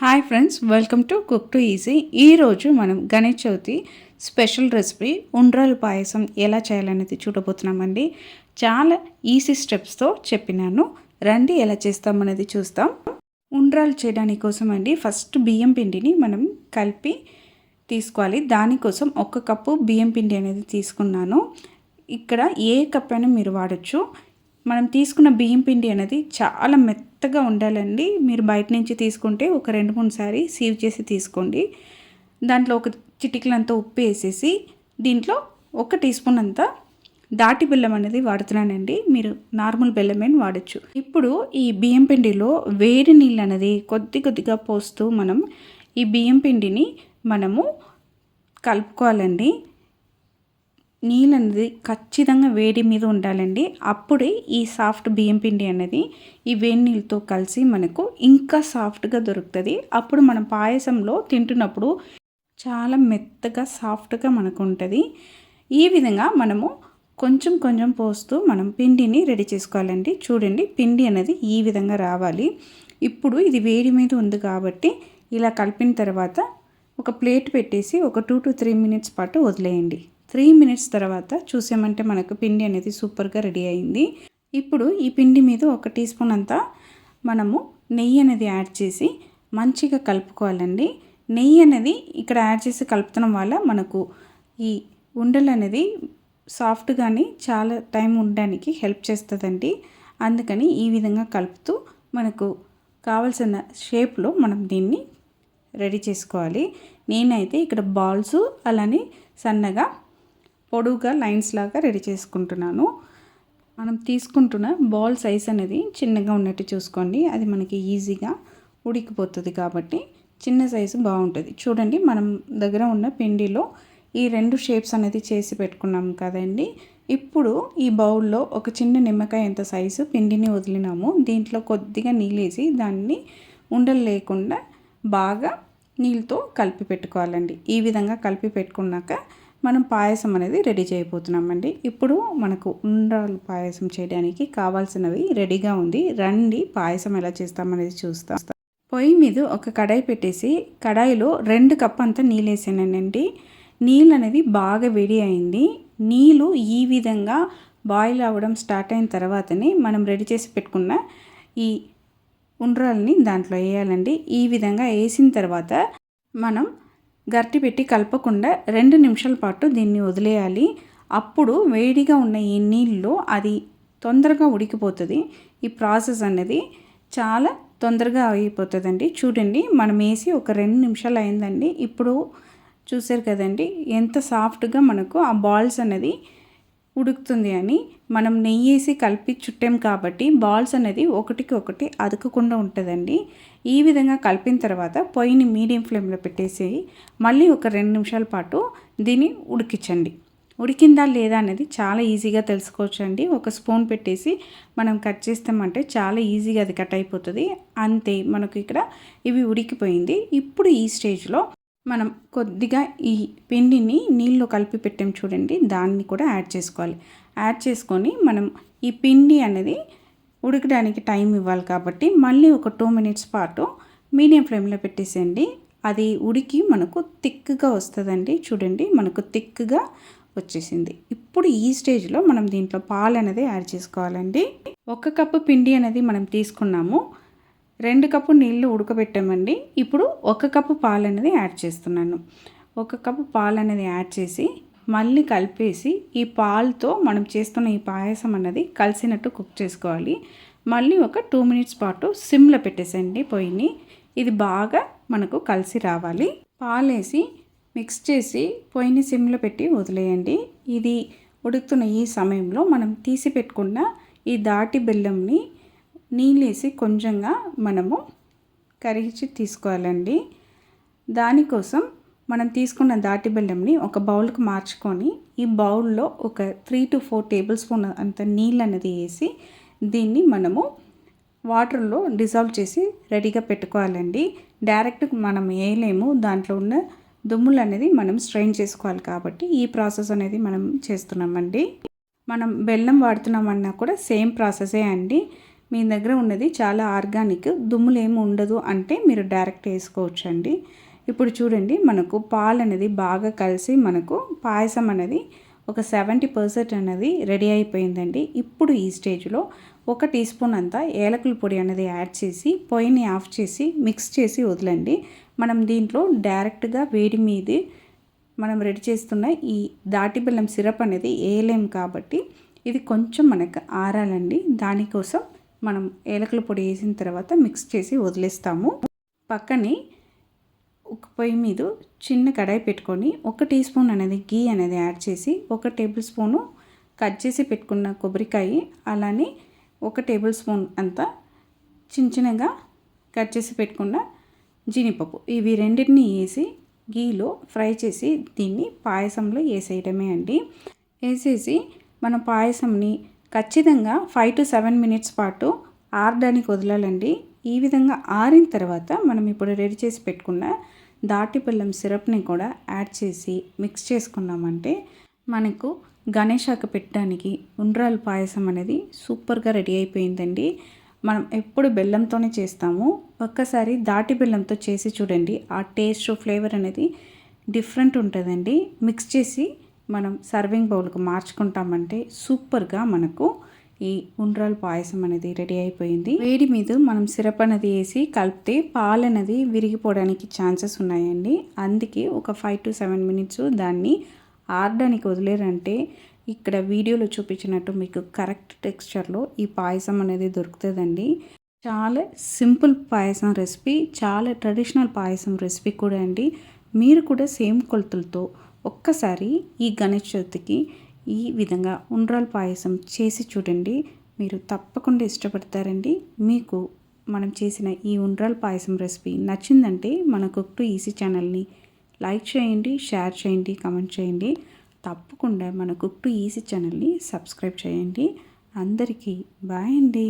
Hi friends, welcome to cook to easy. ఈరోజు మనం Ganesh Chavithi special recipe ఉండ్రాలు పాయసం ఎలా చేయాలనేది చూడబోతున్నామండి. చాలా ఈజీ స్టెప్స్తో చెప్పినాను, రండి ఎలా చేస్తామనేది చూస్తాం. ఉండ్రాలు చేయడానికి కోసం అండి ఫస్ట్ బియ్యం పిండిని మనం కలిపి తీసుకోవాలి. దానికోసం 1 కప్పు బియ్యం పిండి అనేది తీసుకున్నాను. ఇక్కడ ఏ కప్ అయినా మీరు వాడచ్చు. మనం తీసుకున్న బియ్యం పిండి అనేది చాలా మెత్తగా ఉండాలండి. మీరు బయట నుంచి తీసుకుంటే ఒక 2-3 సారి సీవ్ చేసి తీసుకోండి. దాంట్లో ఒక చిటికలంతా ఉప్పు వేసేసి దీంట్లో 1 టీ స్పూన్ అంతా దాటి బెల్లం అనేది వాడుతున్నానండి. మీరు నార్మల్ బెల్లమే వాడచ్చు. ఇప్పుడు ఈ బియ్యం పిండిలో వేడి నీళ్ళు అనేది కొద్దిగా పోస్తూ మనం ఈ బియ్యం పిండిని మనము కలుపుకోవాలండి. నీళ్ళు అనేది ఖచ్చితంగా వేడి మీద ఉండాలండి. అప్పుడే ఈ సాఫ్ట్ బియ్యం పిండి అనేది ఈ వేడి నీళ్ళతో కలిసి మనకు ఇంకా సాఫ్ట్గా దొరుకుతుంది. అప్పుడు మనం పాయసంలో తింటున్నప్పుడు చాలా మెత్తగా సాఫ్ట్గా మనకు ఉంటుంది. ఈ విధంగా మనము కొంచెం పోస్తూ మనం పిండిని రెడీ చేసుకోవాలండి. చూడండి, పిండి అనేది ఈ విధంగా రావాలి. ఇప్పుడు ఇది వేడి మీద ఉంది కాబట్టి ఇలా కలిపిన తర్వాత ఒక ప్లేట్ పెట్టేసి ఒక 2 to 3 మినిట్స్ పాటు వదిలేయండి. 3 మినిట్స్ తర్వాత చూసామంటే మనకు పిండి అనేది సూపర్గా రెడీ అయింది. ఇప్పుడు ఈ పిండి మీద 1 టీ స్పూన్ అంతా మనము నెయ్యి అనేది యాడ్ చేసి మంచిగా కలుపుకోవాలండి. నెయ్యి అనేది ఇక్కడ యాడ్ చేసి కలుపుతడం వల్ల మనకు ఈ ఉండలు అనేది సాఫ్ట్గాని చాలా టైం ఉండడానికి హెల్ప్ చేస్తుందండి. అందుకని ఈ విధంగా కలుపుతూ మనకు కావాల్సిన షేప్లో మనం దీన్ని రెడీ చేసుకోవాలి. నేనైతే ఇక్కడ బాల్స్ అలానే సన్నగా పొడువుగా లైన్స్ లాగా రెడీ చేసుకుంటున్నాను. మనం తీసుకుంటున్న బాల్ సైజ్ అనేది చిన్నగా ఉన్నట్టు చూసుకోండి. అది మనకి ఈజీగా ఉడికిపోతుంది కాబట్టి చిన్న సైజు బాగుంటుంది. చూడండి, మనం దగ్గర ఉన్న పిండిలో ఈ 2 షేప్స్ అనేది చేసి పెట్టుకున్నాం కదండి. ఇప్పుడు ఈ బౌల్లో ఒక చిన్న నిమ్మకాయ ఎంత సైజు పిండిని వదిలినాము. దీంట్లో కొద్దిగా నీళ్ళు వేసి దాన్ని ఉండలు లేకుండా బాగా నీళ్ళతో కలిపి పెట్టుకోవాలండి. ఈ విధంగా కలిపి పెట్టుకున్నాక మనం పాయసం అనేది రెడీ చేయబోతున్నామండి. ఇప్పుడు మనకు ఉండ్రాలు పాయసం చేయడానికి కావాల్సినవి రెడీగా ఉంది. రండి పాయసం ఎలా చేస్తామనేది చూస్తాం. పొయ్యి మీద ఒక కడాయి పెట్టేసి కడాయిలో 2 కప్పు అంతా నీళ్ళు వేసానండి. నీళ్ళు అనేది బాగా వేడి అయింది. నీళ్ళు ఈ విధంగా బాయిల్ అవ్వడం స్టార్ట్ అయిన తర్వాతనే మనం రెడీ చేసి పెట్టుకున్న ఈ ఉండ్రాలని దాంట్లో వేయాలండి. ఈ విధంగా వేసిన తర్వాత మనం గరిటె పెట్టి కలపకుండా 2 నిమిషాల పాటు దీన్ని వదిలేయాలి. అప్పుడు వేడిగా ఉన్న ఈ నీళ్ళు అది తొందరగా ఉడికిపోతుంది. ఈ ప్రాసెస్ అనేది చాలా తొందరగా అయిపోతుందండి. చూడండి, మనం వేసి ఒక 2 నిమిషాలు అయిందండి. ఇప్పుడు చూసారు కదండి ఎంత సాఫ్ట్గా మనకు ఆ బాల్స్ అనేది ఉడుకుతుంది అని. మనం నెయ్యి వేసి కలిపి చుట్టాం కాబట్టి బాల్స్ అనేది ఒకటికి అతుకకుండా ఉంటుందండి. ఈ విధంగా కలిపిన తర్వాత పొయ్యిని మీడియం ఫ్లేమ్లో పెట్టేసి మళ్ళీ ఒక 2 నిమిషాల పాటు దీన్ని ఉడికించండి. ఉడికిందా లేదా అనేది చాలా ఈజీగా తెలుసుకోవచ్చండి. ఒక స్పూన్ పెట్టేసి మనం కట్ చేస్తామంటే చాలా ఈజీగా అది కట్ అయిపోతుంది. అంతే, మనకు ఇక్కడ ఇవి ఉడికిపోయింది. ఇప్పుడు ఈ స్టేజ్లో మనం కొద్దిగా ఈ పిండిని నీళ్ళు కలిపి పెట్టాం చూడండి, దాన్ని కూడా యాడ్ చేసుకోవాలి. యాడ్ చేసుకొని మనం ఈ పిండి అనేది ఉడకడానికి టైం ఇవ్వాలి కాబట్టి మళ్ళీ ఒక 2 మినిట్స్ పాటు మీడియం ఫ్లేమ్లో పెట్టేసేయండి. అది ఉడికి మనకు థిక్గా వస్తుందండి. చూడండి, మనకు థిక్గా వచ్చేసింది. ఇప్పుడు ఈ స్టేజ్లో మనం దీంట్లో పాలు అనేది యాడ్ చేసుకోవాలండి. 1 కప్పు పిండి అనేది మనం తీసుకున్నాము. 2 కప్పు నీళ్ళు ఉడకబెట్టామండి. ఇప్పుడు 1 కప్పు పాలు అనేది యాడ్ చేస్తున్నాను. 1 కప్పు పాలు అనేది యాడ్ చేసి మళ్ళీ కలిపేసి ఈ పాలతో మనం చేస్తున్న ఈ పాయసం అనేది కలిసినట్టు కుక్ చేసుకోవాలి. మళ్ళీ ఒక 2 మినిట్స్ పాటు సిమ్లో పెట్టేసేయండి పొయ్యిని. ఇది బాగా మనకు కలిసి రావాలి. పాలు వేసి మిక్స్ చేసి పొయ్యిని సిమ్లో పెట్టి వదిలేయండి. ఇది ఉడుకుతున్న ఈ సమయంలో మనం తీసి పెట్టుకున్న ఈ దాటి బెల్లంని నీళ్ళేసి కొంచెంగా మనము కరిగించి తీసుకోవాలండి. దానికోసం మనం తీసుకున్న దాటి బెల్లంని ఒక బౌల్కి మార్చుకొని ఈ బౌల్లో ఒక 3 to 4 టేబుల్ స్పూన్ అంత నీళ్ళు అనేది వేసి దీన్ని మనము వాటర్లో డిజాల్వ్ చేసి రెడీగా పెట్టుకోవాలండి. డైరెక్ట్ మనం వేయలేము, దాంట్లో ఉన్న దుమ్ములు అనేది మనం స్ట్రెయిన్ చేసుకోవాలి కాబట్టి ఈ ప్రాసెస్ అనేది మనం చేస్తున్నామండి. మనం బెల్లం వాడుతున్నామన్నా కూడా సేమ్ ప్రాసెసే అండి. మీ దగ్గర ఉన్నది చాలా ఆర్గానిక్, దుమ్ములు ఏమి ఉండదు అంటే మీరు డైరెక్ట్ వేసుకోవచ్చు అండి. ఇప్పుడు చూడండి, మనకు పాలు అనేది బాగా కలిసి మనకు పాయసం అనేది ఒక 70% అనేది రెడీ అయిపోయిందండి. ఇప్పుడు ఈ స్టేజ్లో 1 టీ స్పూన్ అంతా ఏలకుల పొడి అనేది యాడ్ చేసి పొయ్యిని ఆఫ్ చేసి మిక్స్ చేసి వదలండి. మనం దీంట్లో డైరెక్ట్గా వేడి మీద మనం రెడీ చేస్తున్న ఈ దాటి బెల్లం సిరప్ అనేది వేయలేం కాబట్టి ఇది కొంచెం మనకు ఆరాలండి. దానికోసం మనం ఏలకుల పొడి వేసిన తర్వాత మిక్స్ చేసి వదిలేస్తాము. పక్కనే ఒక పొయ్యి మీద చిన్న కడాయి పెట్టుకొని 1 టీ స్పూన్ అనేది గీ అనేది యాడ్ చేసి 1 టేబుల్ స్పూను కట్ చేసి పెట్టుకున్న కొబ్బరికాయ, అలానే 1 టేబుల్ స్పూన్ అంతా చిన్నగా కట్ చేసి పెట్టుకున్న జీడిపప్పు, ఇవి రెండింటిని వేసి గీలో ఫ్రై చేసి దీన్ని పాయసంలో వేసేయడమే అండి. వేసేసి మన పాయసంని ఖచ్చితంగా 5 to 7 మినిట్స్ పాటు ఆరడానికి వదలాలండి. ఈ విధంగా ఆరిన తర్వాత మనం ఇప్పుడు రెడీ చేసి పెట్టుకున్న దాటి బెల్లం సిరప్ని కూడా యాడ్ చేసి మిక్స్ చేసుకున్నామంటే మనకు గణేశాకు పెట్టడానికి ఉండ్రాల పాయసం అనేది సూపర్గా రెడీ అయిపోయిందండి. మనం ఎప్పుడు బెల్లంతోనే చేస్తాము, ఒక్కసారి దాటి బెల్లంతో చేసి చూడండి. ఆ టేస్ట్ ఫ్లేవర్ అనేది డిఫరెంట్ ఉంటుందండి. మిక్స్ చేసి మనం సర్వింగ్ బౌల్కి మార్చుకుంటామంటే సూపర్గా మనకు ఈ ఉండ్రాల పాయసం అనేది రెడీ అయిపోయింది. వేడి మీద మనం సిరప్ అనేది వేసి కలిపితే పాలు అనేది విరిగిపోవడానికి ఛాన్సెస్ ఉన్నాయండి. అందుకే ఒక 5 to 7 మినిట్స్ దాన్ని ఆరడానికి వదిలేరంటే ఇక్కడ వీడియోలో చూపించినట్టు మీకు కరెక్ట్ టెక్స్చర్లో ఈ పాయసం అనేది దొరుకుతుందండి. చాలా సింపుల్ పాయసం రెసిపీ, చాలా ట్రెడిషనల్ పాయసం రెసిపీ కూడా అండి. మీరు కూడా సేమ్ కొలతలతో ఒక్కసారి ఈ గణేష్ చవితికి ఈ విధంగా ఉండ్రాల పాయసం చేసి చూడండి. మీరు తప్పకుండా ఇష్టపడతారండి. మీకు మనం చేసిన ఈ ఉండ్రాల పాయసం రెసిపీ నచ్చిందంటే మన కుక్ టు ఈజీ ఛానల్ని లైక్ చేయండి, షేర్ చేయండి, కామెంట్ చేయండి. తప్పకుండా మన కుక్ టు ఈజీ ఛానల్ని సబ్స్క్రైబ్ చేయండి. అందరికీ బాయ్ అండి.